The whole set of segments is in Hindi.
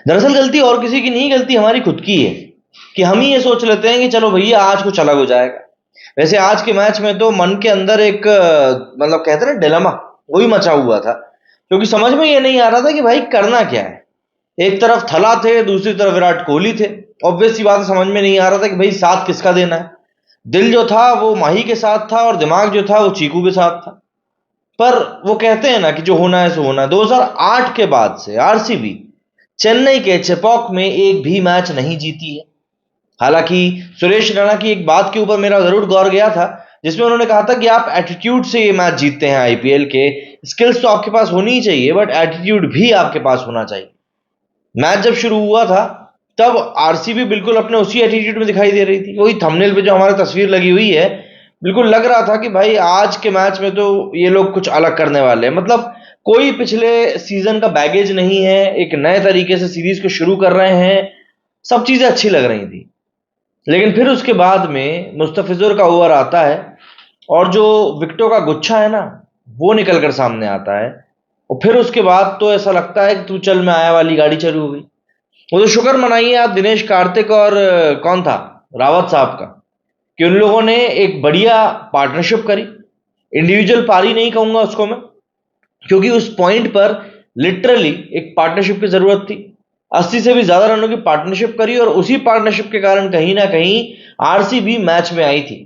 दरअसल गलती और किसी की नहीं, गलती हमारी खुद की है कि हम ही ये सोच लेते हैं कि चलो भैया आज कुछ अलग हो जाएगा। वैसे आज के मैच में तो मन के अंदर एक मतलब कहते हैं ना डिलेमा, वही मचा हुआ था, क्योंकि समझ में ये नहीं आ रहा था कि भाई करना क्या है। एक तरफ थला थे, दूसरी तरफ विराट कोहली थे। ऑब्वियस सी बात है, समझ में नहीं आ रहा था कि भाई साथ किसका देना है। दिल जो था वो माही के साथ था और दिमाग जो था वो चीकू के साथ था। पर वो कहते हैं ना कि जो होना है सो होना है। 2008 के बाद से आरसीबी चेन्नई के चेपॉक में एक भी मैच नहीं जीती है। हालांकि सुरेश रैना की एक बात के ऊपर मेरा जरूर गौर गया था, जिसमें उन्होंने कहा था कि आप एटीट्यूड से ये मैच जीतते हैं आईपीएल के। स्किल्स तो आपके पास होनी ही चाहिए, बट एटीट्यूड भी आपके पास होना चाहिए। मैच जब शुरू हुआ था तब आरसीबी बिल्कुल अपने उसी एटीट्यूड में दिखाई दे रही थी। वही थंबनेल पे जो हमारी तस्वीर लगी हुई है, बिल्कुल लग रहा था कि भाई आज के मैच में तो ये लोग कुछ अलग करने वाले हैं। मतलब कोई पिछले सीजन का बैगेज नहीं है, एक नए तरीके से सीरीज को शुरू कर रहे हैं। सब चीजें अच्छी लग रही थी। लेकिन फिर उसके बाद में मुस्तफिजुर का ओवर आता है और जो विकेटों का गुच्छा है ना, वो निकल कर सामने आता है। और फिर उसके बाद तो ऐसा लगता है कि तू चल मैं आया वाली गाड़ी चालू हो गई। वो तो शुक्र मनाइए आप दिनेश कार्तिक और कौन था, रावत साहब का, कि उन लोगों ने एक बढ़िया पार्टनरशिप करी। इंडिविजुअल पारी नहीं कहूंगा उसको मैं, क्योंकि उस पॉइंट पर लिटरली एक पार्टनरशिप की जरूरत थी। 80 से भी ज्यादा रनों की पार्टनरशिप करी और उसी पार्टनरशिप के कारण कहीं ना कहीं आरसीबी मैच में आई थी।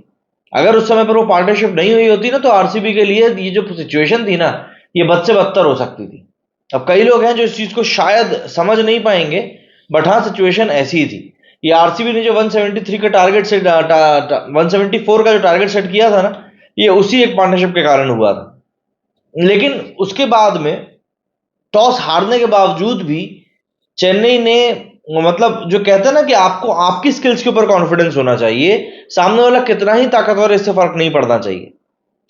अगर उस समय पर वो पार्टनरशिप नहीं हुई होती ना, तो आरसीबी के लिए ये जो सिचुएशन थी ना, ये बद से बदतर हो सकती थी। अब कई लोग हैं जो इस चीज को शायद समझ नहीं पाएंगे, बट हाँ सिचुएशन ऐसी ही थी। ये आरसीबी ने जो 173 का टारगेट सेट 174 का जो टारगेट सेट किया था ना, ये उसी एक पार्टनरशिप के कारण हुआ था। लेकिन उसके बाद में टॉस हारने के बावजूद भी चेन्नई ने, मतलब जो कहते हैं ना कि आपको आपकी स्किल्स के ऊपर कॉन्फिडेंस होना चाहिए, सामने वाला कितना ही ताकतवर है इससे फर्क नहीं पड़ना चाहिए।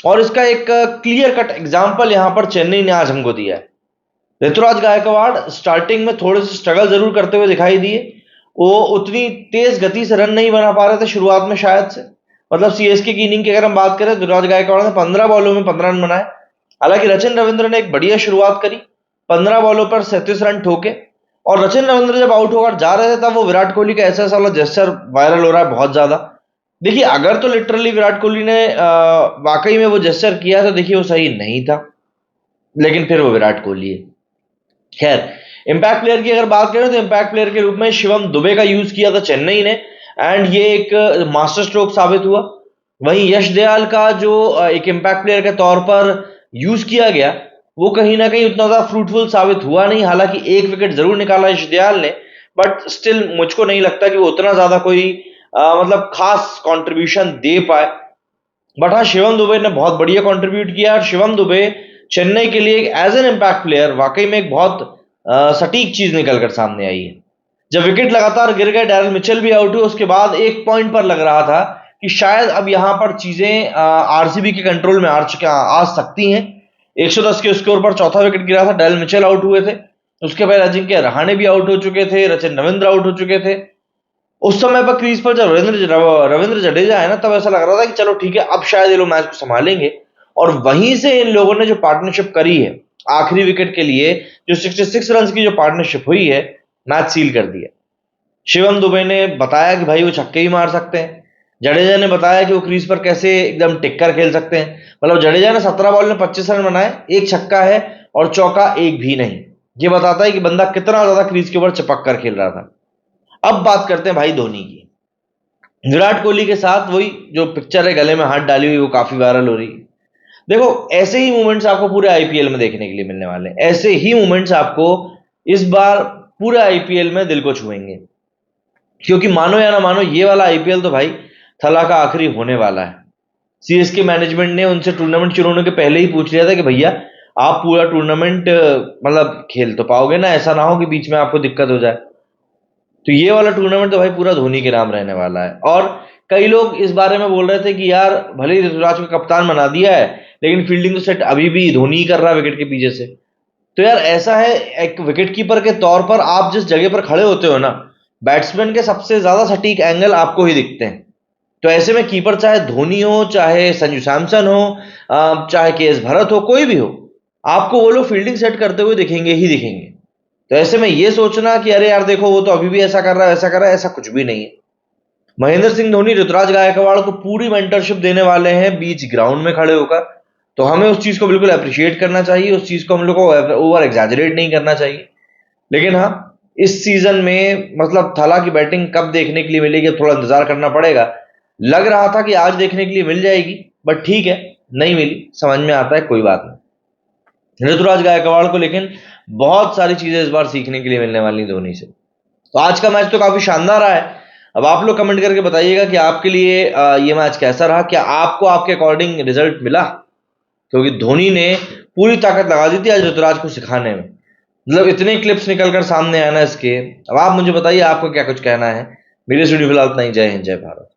और इसका एक क्लियर कट एग्जांपल यहां पर चेन्नई ने आज हमको दिया है। ऋतुराज गायकवाड़ स्टार्टिंग में थोड़े से स्ट्रगल जरूर करते हुए दिखाई दिए। वो उतनी तेज गति से रन नहीं बना पा रहे थे शुरुआत में शायद से। मतलब सीएसके की इनिंग की अगर हम बात करें, ऋतुराज गायकवाड़ ने 15 बॉलों में 15 रन बनाए। हालांकि रचिन रविंद्र ने एक बढ़िया शुरुआत करी, 15 बॉलों पर 37 रन ठोके। और रचिन रविंद्र जब आउट होकर जा रहे थे तब वो विराट कोहली का ऐसा वाला जेस्चर वायरल हो रहा है बहुत ज्यादा। देखिए अगर तो लिटरली विराट कोहली ने वाकई में वो जेस्चर किया तो देखिए वो सही नहीं था, लेकिन फिर वो विराट कोहली है। खैर, इंपैक्ट प्लेयर की अगर बात करें तो इंपैक्ट प्लेयर के रूप में शिवम दुबे का यूज किया था चेन्नई ने, एंड ये एक मास्टर स्ट्रोक साबित हुआ। वहीं यश दयाल का जो एक इंपैक्ट प्लेयर के तौर पर यूज किया गया, वो कहीं ना कहीं उतना ज्यादा फ्रूटफुल साबित हुआ नहीं। हालांकि एक विकेट जरूर निकाला यश दयाल ने, बट स्टिल मुझको नहीं लगता कि वो उतना ज्यादा कोई मतलब खास कंट्रीब्यूशन दे पाए। बट हाँ, शिवम दुबे ने बहुत बढ़िया कंट्रीब्यूट किया और शिवम दुबे चेन्नई के लिए एज एन इम्पैक्ट प्लेयर वाकई में एक बहुत सटीक चीज निकल कर सामने आई है। जब विकेट लगातार गिर गए, डैरेल मिचेल भी आउट हुए, उसके बाद एक पॉइंट पर लग रहा था कि शायद अब यहां पर चीजें आरसीबी के कंट्रोल में आ सकती हैं। 110 के स्कोर पर चौथा विकेट गिरा था, डैरेल मिचेल आउट हुए थे। उसके बाद अजिंक्य रहाणे भी आउट हो चुके थे, रचिन रविंद्र आउट हो चुके थे। उस समय पर क्रीज पर जब रविंद्र जडेजा है ना, तब ऐसा लग रहा था कि चलो ठीक है, अब शायद ये लोग मैच को संभालेंगे। और वहीं से इन लोगों ने जो पार्टनरशिप करी है आखिरी विकेट के लिए, जो 66 रन की जो पार्टनरशिप हुई है, मैच सील कर दिया। शिवम दुबे ने बताया कि भाई वो छक्के ही मार सकते हैं। जडेजा ने बताया कि वो क्रीज पर कैसे एकदम टिक कर खेल सकते हैं। मतलब जडेजा ने 17 बॉल में 25 रन बनाए, एक छक्का है और चौका एक भी नहीं। ये बताता है कि बंदा कितना ज्यादा क्रीज के ऊपर चिपक कर खेल रहा था। अब बात करते हैं भाई धोनी की। विराट कोहली के साथ वही जो पिक्चर है गले में हाथ डाली हुई, वो काफी वायरल हो रही है। देखो ऐसे ही मोमेंट्स आपको पूरे आईपीएल में देखने के लिए मिलने वाले हैं। ऐसे ही मोमेंट्स आपको इस बार पूरे आईपीएल में दिल को छुएंगे, क्योंकि मानो या ना मानो ये वाला आईपीएल तो भाई थला का आखिरी होने वाला है। सीएसके मैनेजमेंट ने उनसे टूर्नामेंट शुरू होने के पहले ही पूछ लिया था कि भैया आप पूरा टूर्नामेंट मतलब खेल तो पाओगे ना, ऐसा ना हो कि बीच में आपको दिक्कत हो जाए। तो ये वाला टूर्नामेंट तो भाई पूरा धोनी के नाम रहने वाला है। और कई लोग इस बारे में बोल रहे थे कि यार भले ही ऋतुराज को कप्तान बना दिया है, लेकिन फील्डिंग तो सेट अभी भी धोनी ही कर रहा है विकेट के पीछे से। तो यार ऐसा है, एक विकेट कीपर के तौर पर आप जिस जगह पर खड़े होते हो ना, बैट्समैन के सबसे ज्यादा सटीक एंगल आपको ही दिखते हैं। तो ऐसे में कीपर चाहे धोनी हो, चाहे संजू सैमसन हो, चाहे के एस भरत हो, कोई भी हो, आपको वो लोग फील्डिंग सेट करते हुए दिखेंगे ही दिखेंगे। तो ऐसे में ये सोचना कि अरे यार देखो वो तो अभी भी ऐसा कर रहा है ऐसा कर रहा है, ऐसा कुछ भी नहीं है। महेंद्र सिंह धोनी ऋतुराज गायकवाड़ को पूरी मेंटरशिप देने वाले हैं बीच ग्राउंड में खड़े होकर, तो हमें उस चीज को बिल्कुल अप्रिशिएट करना चाहिए, उस चीज को हम लोग को ओवर एग्जैजरेट नहीं करना चाहिए। लेकिन हाँ, इस सीजन में मतलब थाला की बैटिंग कब देखने के लिए मिलेगी थोड़ा इंतजार करना पड़ेगा। लग रहा था कि आज देखने के लिए मिल जाएगी, बट ठीक है, नहीं मिली, समझ में आता है, कोई बात नहीं। ऋतुराज गायकवाड़ को लेकिन बहुत सारी चीजें इस बार सीखने के लिए मिलने वाली धोनी से। तो आज का मैच तो काफी शानदार रहा है। अब आप लोग कमेंट करके बताइएगा कि आपके लिए ये मैच कैसा रहा, क्या आपको आपके अकॉर्डिंग रिजल्ट मिला, क्योंकि धोनी ने पूरी ताकत लगा दी थी आज ऋतुराज को सिखाने में। मतलब इतने क्लिप्स निकल कर सामने आना इसके। अब आप मुझे बताइए आपको क्या कुछ कहना है। मेरे स्टूडियो फिलहाल इतना ही। जय हिंद, जय भारत।